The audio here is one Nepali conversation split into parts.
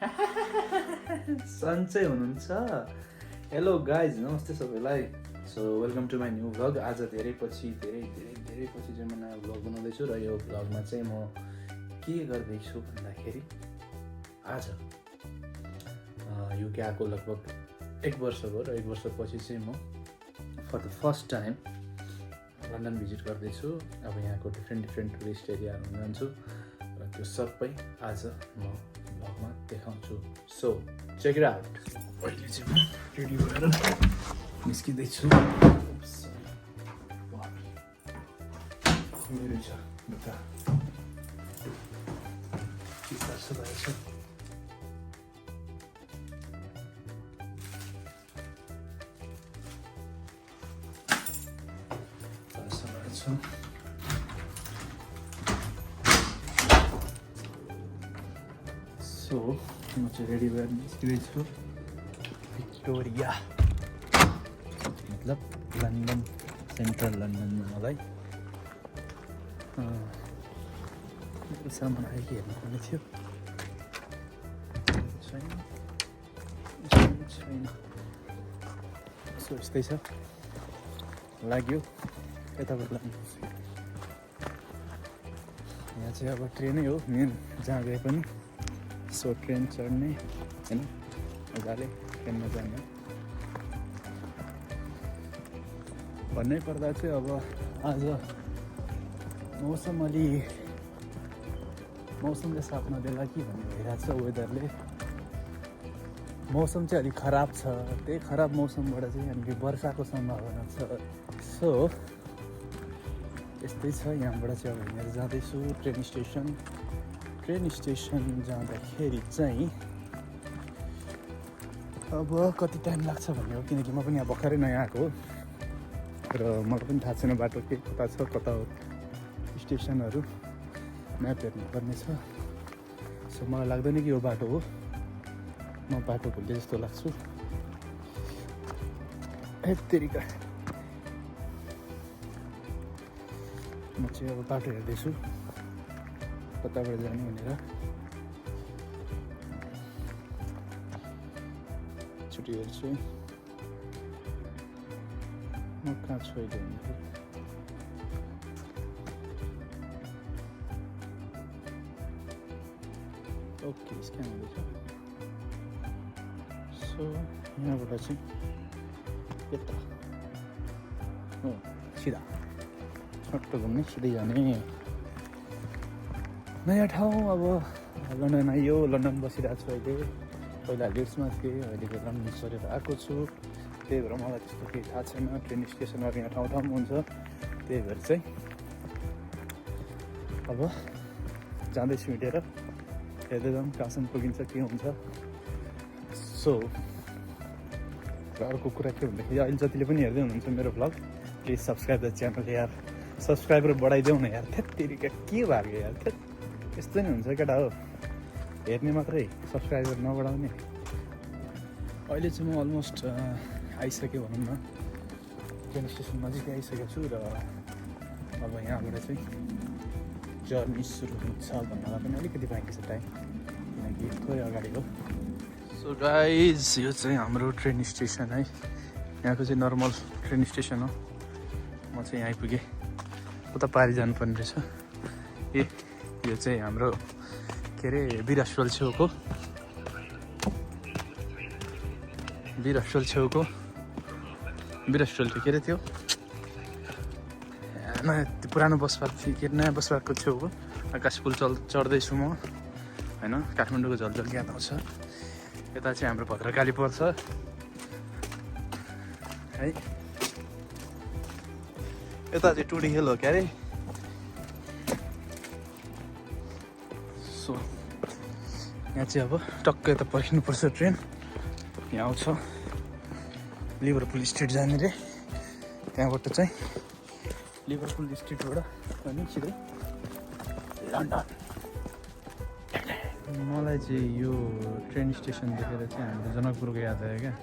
सन्चै हुनुहुन्छ? हेलो गाइज, नमस्ते सबैलाई। So welcome to my new vlog. आज धेरै पछि चाहिँ म नयाँ भ्लग बनाउँदैछु र यो भ्लगमा चाहिँ म के गर्दैछु भन्दाखेरि आज युके आएको लगभग 1 वर्ष भयो र 1 वर्षपछि चाहिँ म for the first time London visit गर्दैछु। अब यहाँको डिफ्रेन्ट टुरिस्ट एरियाहरू जान्छु र त्यो सबै आज म भ्लगमा देखाउँछु। So check it out. अहिले चाहिँ म रेडी भएर निस्किँदैछु। मेरो छ लुगा चिता भएछ। सो म चाहिँ रेडी भएर निस्किँदैछु भिक्टोरिया, मतलब लन्डन, सेन्ट्रल लन्डनमा। मलाई मेरो सामान आयो कि हेर्नुपर्ने थियो। छैन। सो यस्तै छ, लाग्यो यताबाट लाग्नुपर्छ। यहाँ चाहिँ अब ट्रेनै हो मेन, जहाँ गए पनि। सो ट्रेन चढ्ने होइन, मजाले ट्रेनमा जाने। भन्नै पर्दा चाहिँ अब आज मौसमले साथ नदेला कि भन्ने भइरहेको छ। वेदरले मौसम चाहिँ अलिक खराब छ। त्यही खराब मौसमबाट चाहिँ हामीले वर्षाको सम्भावना छ। सो यस्तै छ। यहाँबाट चाहिँ अब हिँडेर जाँदैछु ट्रेन स्टेसन जाँदाखेरि चाहिँ अब कति टाइम लाग्छ भन्ने हो, किनकि म पनि अब भर्खरै नयाँ आएको हो र मलाई पनि थाहा छैन बाटो के कता छ, कता हो स्टेसनहरू। म्याप हेर्नुपर्ने छ। सो मलाई लाग्दैन कि यो बाटो हो, म बाटो भुल्दै जस्तो लाग्छु। हेत्तेरिका, म चाहिँ अब बाटो हेर्दैछु कताबाट जाने भनेर। छुट्टी हेर्छु म कहाँ छु अहिले भन्दाखेरि। ओके, स्क्यान हुँदैछ। सो यहाँबाट चाहिँ यता हो, सिधा छट्ट घुम्ने, सिधै जाने। नयाँ ठाउँ अब लन्डन आइयो, लन्डन बसिरहेको छु अहिले। पहिला लिड्समा थिएँ, अहिले लन्डन सरेर आएको छु। त्यही भएर मलाई त्यस्तो केही थाहा छैन। ट्रेन स्टेसनहरू यहाँ ठाउँमा हुन्छ, त्यही भएर चाहिँ अब जाँदैछु हिँडेर। हेर्दै जाउँ कहाँसम्म पुगिन्छ, के हुन्छ। सो अर्को कुरा के भन्दाखेरि, अहिले जतिले पनि हेर्दै हुनुहुन्छ मेरो vlog, please subscribe the channel यार। सब्सक्राइबर बढाइदेऊ न यार। त्यतिका के भएको यार, यस्तो नि हुन्छ केटा हो, हेर्ने मात्रै, सब्सक्राइबर नबढाउने। अहिले चाहिँ म अलमोस्ट आइसकेँ भनौँ न, ट्रेन स्टेसन नजिकै आइसकेको छु र अब यहाँबाट चाहिँ जर्नी सुरु हुन्छ भन्नलाई पनि अलिकति बाँकी छ टाइम, किनकि थोरै अगाडि हो। सो गाइज, यो चाहिँ हाम्रो ट्रेन स्टेसन है। यहाँको चाहिँ नर्मल ट्रेन स्टेसन हो। म चाहिँ यहाँ आइपुगेँ। उता पारि जानुपर्ने रहेछ। यो चाहिँ हाम्रो के अरे वीर अस्पताल के अरे त्यो नयाँ पुरानो बस पार्क थियो के, नयाँ बस पार्कको छेउको आकाश पुल चढ्दैछु म होइन। काठमाडौँको झलझल याद आउँछ। यता चाहिँ हाम्रो भद्रकाली पर्छ है। यता चाहिँ टुडी हिल हो क्या अरे। सो यहाँ चाहिँ अब टक्क यता पर्खिनुपर्छ ट्रेन। यहाँ आउँछ लिभरपुल स्ट्रिट जाने रे। त्यहाँबाट चाहिँ लिभरपुल स्ट्रिटबाट अनि सिधै लन्डन। मलाई चाहिँ यो ट्रेन स्टेसन देखेर चाहिँ हाम्रो जनकपुरको याद आयो क्या।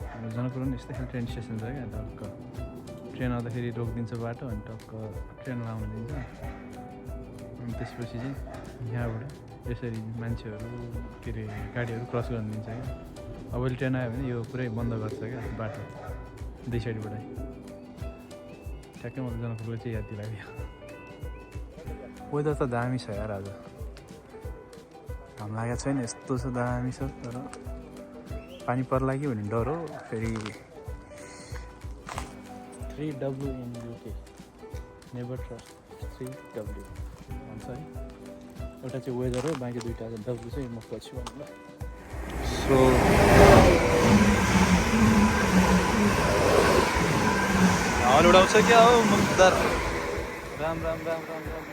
हाम्रो जनकपुर पनि यस्तै खालको ट्रेन स्टेसन छ क्या। टक्क ट्रेन आउँदाखेरि रोकिदिन्छ बाटो, अनि टक्क ट्रेन लाउनु दिन्छ। अनि त्यसपछि चाहिँ यहाँबाट यसरी मान्छेहरू के अरे गाडीहरू क्रस गर्न दिन्छ क्या। अब अहिले ट्रेन आयो भने यो पुरै बन्द गर्छ क्या बाटो दुई साइडबाट। ठ्याक्कै मलाई जनकपुरको चाहिँ याद दिलायो। वेदर त दामी छ यार आज, घाम लागेको छैन, यस्तो छ दामी छ। तर पानी पर्ला कि भन्ने डर हो। फेरि 3W in UK never trust 3W भन्छ है। एउटा चाहिँ वेदर हो, बाँकी दुइटा W चाहिँ म पछि भन्नु। सो हाल उडाउँछ क्या हो मुक्दर। राम राम राम राम राम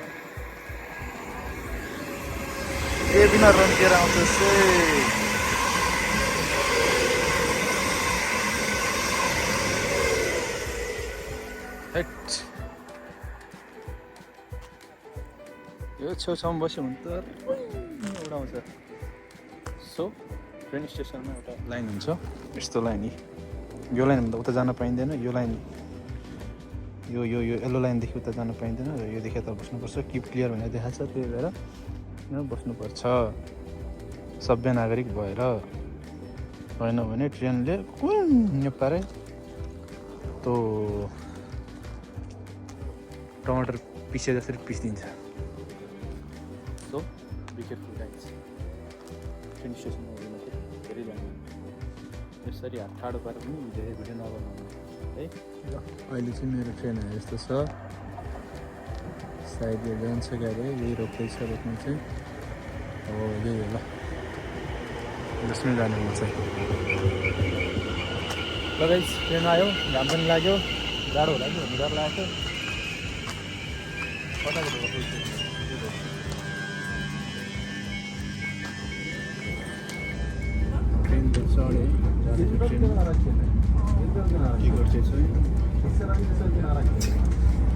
ए बिना रन्केर आउँछ से। यो छेउछाउमा बस्यो भने त उडाउँछ। सो ट्रेन स्टेसनमा एउटा लाइन हुन्छ, यस्तो लाइन। यो लाइनभन्दा उता जान पाइँदैन। यो लाइन यो यो यो येल्लो लाइनदेखि उता जान पाइँदैन र योदेखि यता बस्नुपर्छ। किप क्लियर भनेर देखाएको छ, त्यही भएर यहाँ बस्नुपर्छ सभ्य नागरिक भएर। होइन भने ट्रेनले कुन पारे तो टमाटर पिसे जसरी पिसिदिन्छ। So be careful guys. Train स्टेसनमा उभिँदाखेरि धेरै लाइन, यसरी हात ठाडो पारेर पनि धेरै भिडियो नबनाउनु है। अहिले चाहिँ मेरो ट्रेन आयो जस्तो छ, सायद यो जान्छ क्यारे, यही रोक्दैछ। रोक्नु चाहिँ हो यही होला, जसमै जाने म चाहिँ। ल गाइज ट्रेन आयो, घाम पनि लाग्यो, जाडो होला कि भन्ने डर लागेको थियो। कताबाट ट्रेन त चढ्यो, के गर्छ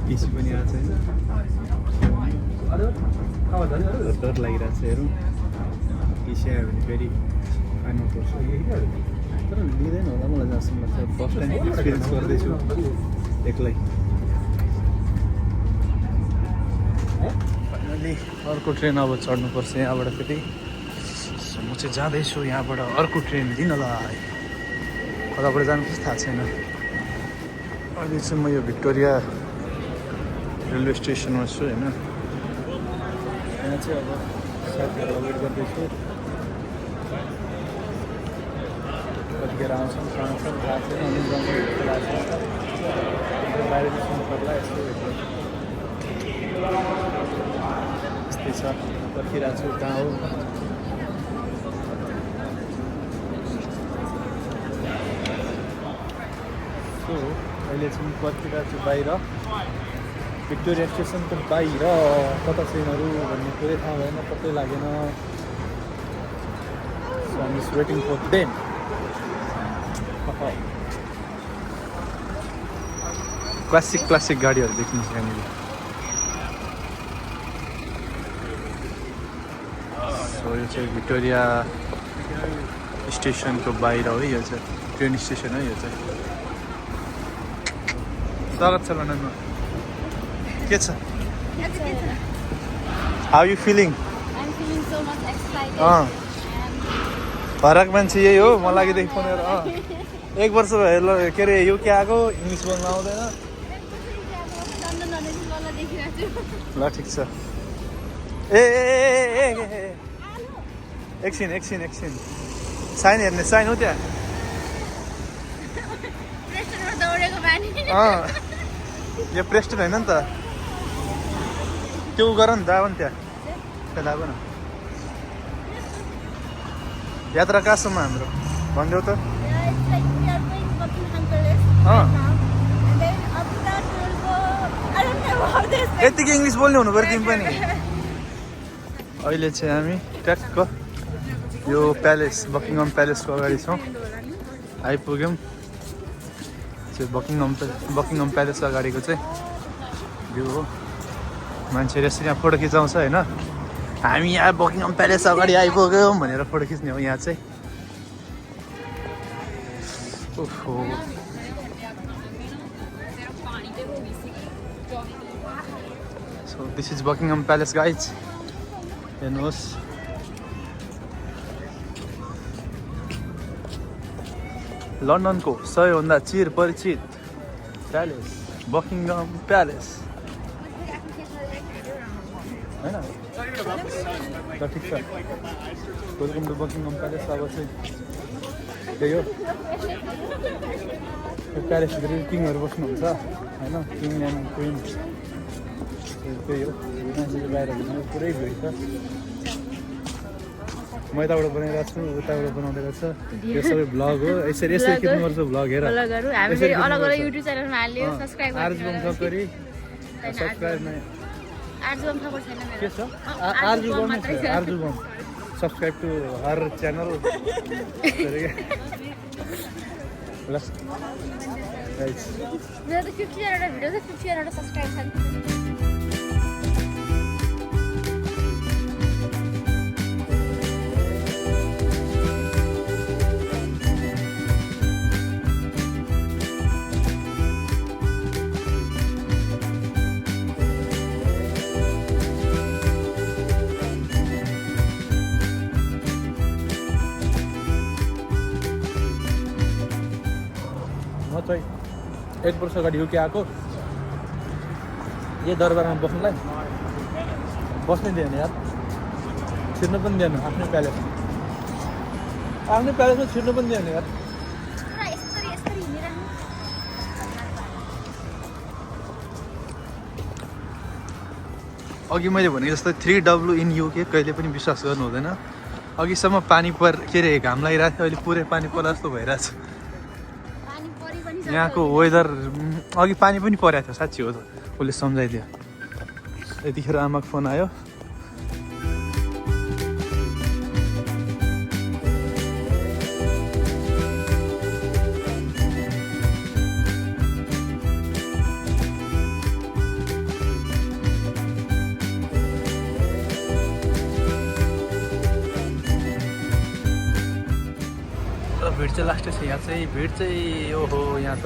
टिसी पनि आएको छैन। डर लागिरहेको छ हेरौँ, टिसी आयो भने फेरि फाइनल पर्छ। तर लिँदैन होला मलाई जहाँसम्म लाग्छ। फर्स्ट टाइम एक्सपिरियन्स गर्दैछु एक्लै। फाइनली अर्को ट्रेन अब चढ्नुपर्छ यहाँबाट फेरि। म चाहिँ जाँदैछु यहाँबाट अर्को ट्रेन लिनलाई। कताबाट जानुपर्छ थाहा छैन। अहिले चाहिँ म यो भिक्टोरिया रेलवे स्टेसनमा छु होइन। यहाँ चाहिँ अब साथीहरूलाई वेट गर्दैछु, कतिखेर आउँछन् खान्छन् थाहा छैन। अनि जङ्गल लागेको छ, बाहिर निस्किनु पर्ला यस्तो यस्तै छ। पर्खिरहेको छु कहाँ हो। सो अहिले चाहिँ पर्खिरहेको छु बाहिर, भिक्टोरिया स्टेसनको बाहिर। कता ट्रेनहरू भन्ने कुरै थाहा भएन, पत्तै लागेन। So I am just waiting for them. Classic गाडीहरू देखिन्छ यहाँनिर। सो यो चाहिँ भिक्टोरिया स्टेसनको बाहिर हो। यो चाहिँ ट्रेन स्टेसन हो यो चाहिँ। स्वागत छ लन्डनमा। के छ? How you feeling? फरक मान्छे यही हो, म लागिदेखि फोन गरेर 1 वर्ष भयो ल के अरे यो के आएको, इङ्ग्लिस बोल्नु आउँदैन। ल ठिक छ। ए एकछिन साइन हेर्ने, साइन हो त्यहाँ। यो प्रेस्टन होइन नि त, त्यो गर नि त। आयो नि त्यहाँ गएको न। यात्रा कहाँसम्म हाम्रो भनिदेऊ त। यतिकै इङ्ग्लिस बोल्ने हुनु पऱ्यो तिमी पनि। अहिले चाहिँ हामी ट्याक्क यो प्यालेस, बकिङहम प्यालेसको अगाडि छौँ, आइपुग्यौँ। चाहिँ बकिङहम प्यालेस अगाडिको चाहिँ भ्यू हो। मान्छेहरू यसरी यहाँ फोटो खिचाउँछ होइन। हामी यहाँ बकिङहम प्यालेस अगाडि आइपुग्यौँ भनेर फोटो खिच्ने हो यहाँ चाहिँ। ओहो so this is Buckingham Palace guys, हेर्नुहोस्। लन्डनको सबैभन्दा चिर परिचित प्यालेस बकिङहम प्यालेस होइन ल ठिक छ वेलकम टु बकिङहम प्यालेस अब चाहिँ त्यही हो यो प्यालेसभित्र किङहरू बस्नुहुन्छ होइन किङ एन्ड क्विन त्यही हो मान्छेले बाहिर घुम्नु पुरै भिड छ म यताबाट बनाइरहेको छु उताबाट बनाउँदै रहेछ यो सबै भ्लग हो यसरी खिच्नुपर्छ भ्लग हेर आर्जुबम थपरी सब्सक्राइब के छ आर्जुबम सब्सक्राइब टु हर च्यानल म चाहिँ 1 वर्ष अगाडि युके आएको यही दरबारमा बस्नुलाई बस्नै दिएन यार छिर्नु पनि दिएन आफ्नै प्यालेसमा छिर्नु पनि दिएन यार अघि मैले भने जस्तो 3W इन युके कहिले पनि विश्वास गर्नु हुँदैन अघिसम्म पानी के अरे घाम लागिरहेको थियो अहिले पुरै पानी पर्ला जस्तो भइरहेछ यहाँको वेदर अघि पानी पनि परेको थियो साँच्ची हो त उसले सम्झाइदियो यतिखेर आमाको फोन आयो भिड चाहिँ लास्ट छ यहाँ चाहिँ भिड चाहिँ ओहो यहाँ त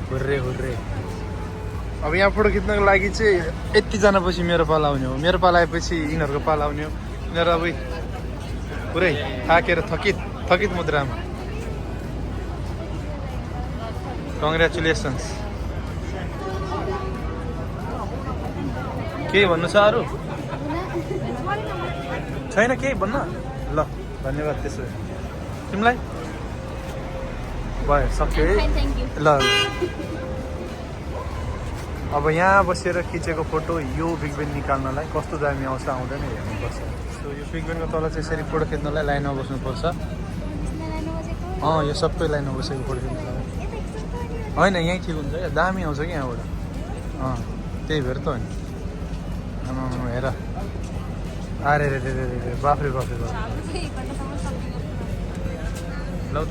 हुर्रे अब यहाँ फोटो खिच्नको लागि चाहिँ यतिजना पछि मेरो पाला आउने हो मेरो पाला आएपछि यिनीहरूको पाला आउने हो यिनीहरू अब पुरै थाकेर थकित मुद्रामा कङ्ग्रेचुलेसन्स केही भन्नु छ अरू छैन केही भन्न ल धन्यवाद त्यसो तिमीलाई भयो सक्यो है ल अब यहाँ बसेर खिचेको फोटो यो बिग बेन निकाल्नलाई कस्तो दामी आउँछ आउँदैन हेर्नुपर्छ सो यो बिग बेनको तल चाहिँ यसरी फोटो खिच्नलाई लाइनमा बस्नुपर्छ यो सबै लाइनमा बसेको फोटो खिच्नलाई होइन यहीँ ठिक हुन्छ क्या दामी आउँछ कि यहाँबाट त्यही भएर त होइन हेर अरे बाफ्रे लौ त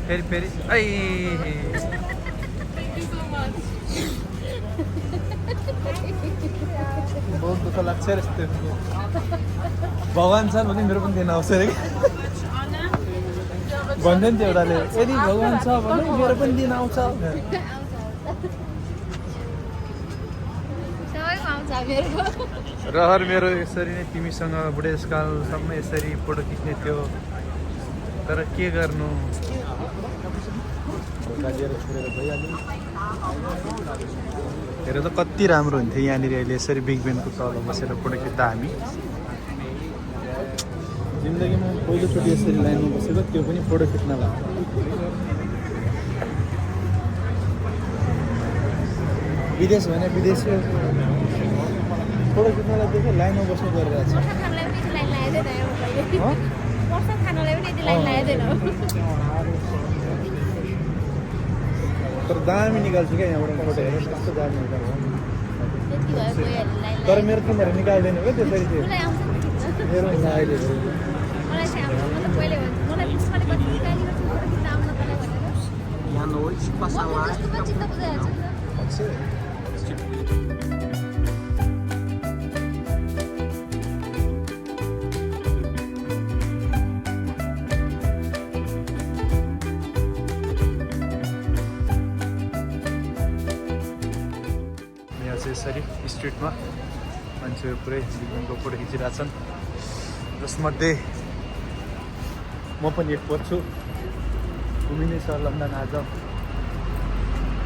फेरि ऐ बहुत दुःख लाग्छ र यस्तो भगवान् छन् भने मेरो पनि दिन आउँछ अरे भन्दै नि त्यो एउटाले यदि भगवान् छ भने मेरो पनि दिन आउँछ रहर मेरो यसरी नै तिमीसँग बुढेसकालसम्म यसरी फोटो खिच्ने थियो तर के गर्नु छोडेर भइहाल्यो हेर त कति राम्रो हुन्थ्यो यहाँनिर अहिले यसरी बिग बेनको तल बसेर फोटो खिच्दा हामी जिन्दगीमा पहिलोचोटि यसरी लाइनमा बसेको त्यो पनि फोटो खिच्नलाई विदेश भने विदेशी फोटो खिच्नलाई देखेँ लाइनमा बस्नु गरिरहेको तर दामी निकाल्छु क्या यहाँबाट फोटो हेरेर कस्तो दामी निकाल्छ तर मेरो तिमीहरू निकाल्दैन क्या त्यसरी चाहिँ मेरो अहिले यसरी स्ट्रिटमा मान्छेहरू पुरै बिगबेनको फोटो घुमिँदैछ लन्डन आज।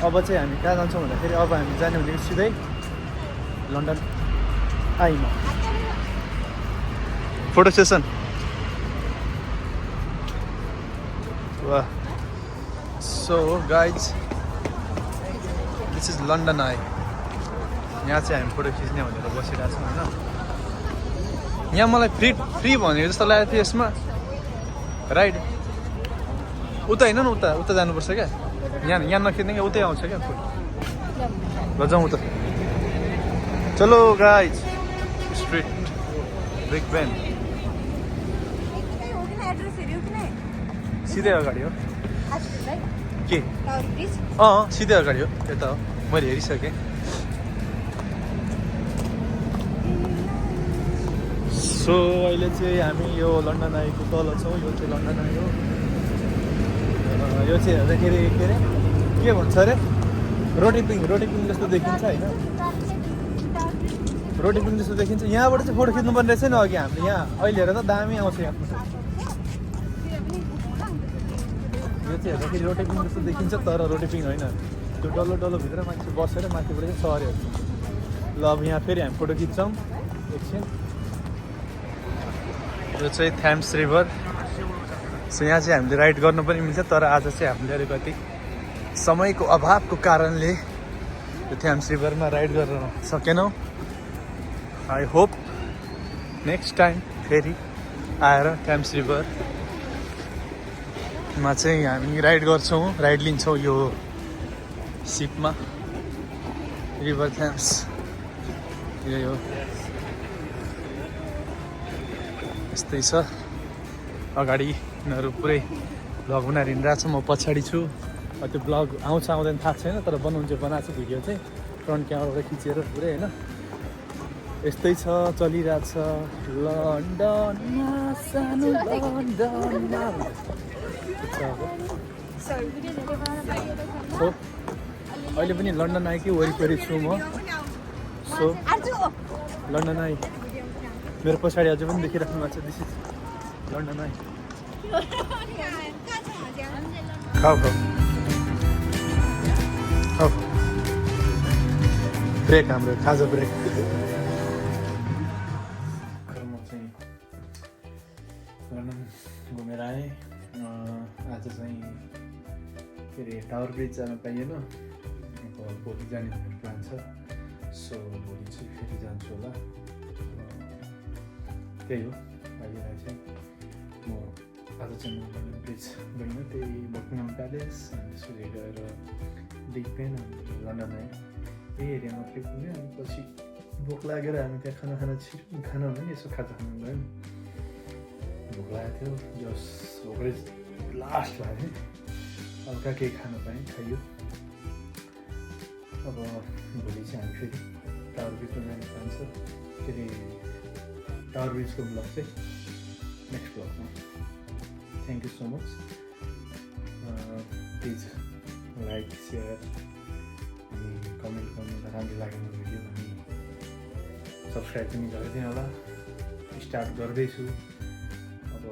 अब चाहिँ हामी कहाँ जान्छौँ भन्दाखेरि अब हामी जाने भनेको सिधै लन्डन आइमा फोटो सेसन। वाह, so guys this is London I. यहाँ चाहिँ हामी फोटो खिच्ने भनेर बसिरहेको छौँ होइन। यहाँ मलाई फ्री भनेको जस्तो लागेको थियो यसमा राइड। उता होइन न, उता जानुपर्छ क्या, यहाँ नखिच्ने क्या, उतै आउँछ क्या फोटो। ल जाउँ उता। चलो गाइज, स्ट्रिट बिग बेन सिधै अगाडि हो के? सिधै अगाडि हो, यता हो, मैले हेरिसकेँ। सो अहिले चाहिँ हामी यो लन्डन आईको तल छौँ। यो चाहिँ लन्डन आई हो। यो चाहिँ हेर्दाखेरि के अरे के भन्छ अरे रोटी पिङ जस्तो देखिन्छ होइन। रोटी पिङ जस्तो देखिन्छ। यहाँबाट चाहिँ फोटो खिच्नुपर्ने रहेछ नि अघि हामीले। यहाँ अहिले हेर त दामी आउँछ यहाँ फोटो। यो चाहिँ हेर्दाखेरि रोटी पिङ जस्तो देखिन्छ तर रोटी पिङ होइन। त्यो डल्लो भित्र मान्छे बसेर माथिबाट चाहिँ सहर हेर्छ। ल अब यहाँ फेरि हामी फोटो खिच्छौँ एकछिन। यो चाहिँ थ्याम्स रिभर। सो यहाँ चाहिँ हामीले राइड गर्नु पनि मिल्छ तर आज चाहिँ हामीले अलिकति समयको अभावको कारणले यो थ्याम्स रिभरमा राइड गर्न सकेनौँ। आई होप नेक्स्ट टाइम फेरि आएर थ्याम्स रिभरमा चाहिँ हामी राइड गर्छौँ, राइड लिन्छौँ यो सिपमा। रिभर थ्याम्स यही हो, यस्तै छ। अगाडि यिनीहरू पुरै भ्लग बनाएर हिँडिरहेको छ, म पछाडि छु। त्यो भ्लग आउँछ आउँदैन थाहा छैन तर बनाएको छु भिडियो चाहिँ फ्रन्ट क्यामेराबाट खिचेर पुरै होइन। यस्तै छ, चलिरहेछ लन्डनमा सानो लन्डनमा। सो अहिले पनि लन्डन आइकै वरिपरि छु म। सो लन्डन आई मेरो पछाडि अझै पनि देखिराख्नु भएको छ। This is London I. खाऊ ब्रेक, हाम्रो खाजा ब्रेक। म चाहिँ लन्डन घुमेर आएँ। आज चाहिँ के अरे टावर ब्रिज जान पाइएन। अब भोलि जाने भन्ने प्लान छ। सो भोलि चाहिँ फेरि जान्छु होला। त्यही हो, अहिले चाहिँ म आज चाहिँ लन्डन ब्रिज गइनँ, त्यही बकिङम प्यालेस अनि त्यसपछि गएर बिग बेन अनि लन्डन आएँ। यही एरिया मात्रै पुग्यो। अनि पछि भोक लागेर हामी त्यहाँ खाना खाना हुँदैन, यसो खाजा खानु गयौँ। भोक लागेको थियो, जस भोकै लास्ट लाग्यो। हल्का केही खान पाएँ, खाइयो। अब भोलि चाहिँ हामी फेरि टावर ब्रिजमा जाने प्लान छ। के अरे टावर ब्रिजको ब्लग चाहिँ नेक्स्ट ब्लगमा। Thank you so much. Please like share अनि कमेन्ट गर्नु राम्रो लाग्यो भिडियो अनि सब्सक्राइब पनि गरिदिनु होला। स्टार्ट गर्दैछु, अब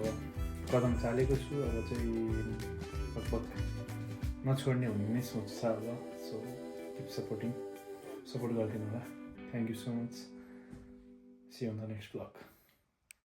कदम चालेको छु। अब चाहिँ लगभग नछोड्ने हुने नै सोच छ अब। सो किप सपोर्ट गरिदिनु होला। Thank you so much. See you on the next blog.